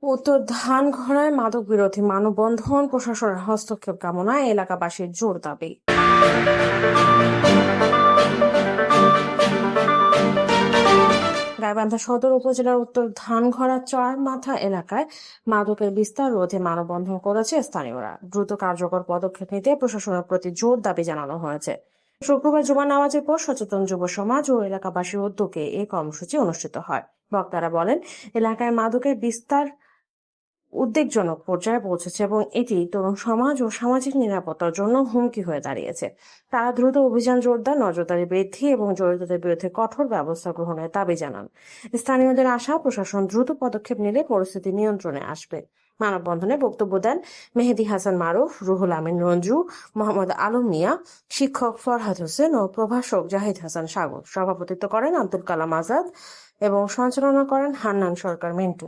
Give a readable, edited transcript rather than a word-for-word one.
উত্তর ধানগড়ায় মাদক বিরোধী মানববন্ধন, প্রশাসনের হস্তক্ষেপ কামনায় এলাকাবাসীর জোর দাবি। গাইবান্ধা সদর উপজেলার উত্তর ধানগড়া চরমাথা এলাকায় মাদকের বিস্তার রোধে মানববন্ধন করেছে স্থানীয়রা। দ্রুত কার্যকর পদক্ষেপ নিতে প্রশাসনের প্রতি জোর দাবি জানানো হয়েছে। শুক্রবার জুমা নামাজের পর সচেতন যুব সমাজ ও এলাকাবাসীর উদ্যোগে এই কর্মসূচি অনুষ্ঠিত হয়। বক্তারা বলেন, এলাকায় মাদকের বিস্তার উদ্বেগজনক পর্যায়ে পৌঁছেছে এবং এটি তরুণ সমাজ ও সামাজিক নিরাপত্তার জন্য হুমকি হয়ে দাঁড়িয়েছে। তারা দ্রুত অভিযান জোরদার, নজরদারি বৃদ্ধি এবং জড়িতদের বিরুদ্ধে কঠোর ব্যবস্থা গ্রহণের দাবি জানান। স্থানীয়দের আশা, প্রশাসন দ্রুত পদক্ষেপ নিলে পরিস্থিতি নিয়ন্ত্রণে আসবে। মানববন্ধনে বক্তব্য দেন মেহেদী হাসান মারুফ, রুহুল আমিন রঞ্জু, মোহাম্মদ আলম মিয়া, শিক্ষক ফরহাদ হোসেন ও প্রভাষক জাহিদ হাসান সাগর। সভাপতিত্ব করেন আব্দুল কালাম আজাদ এবং সঞ্চালনা করেন হান্নান সরকার মিন্টু।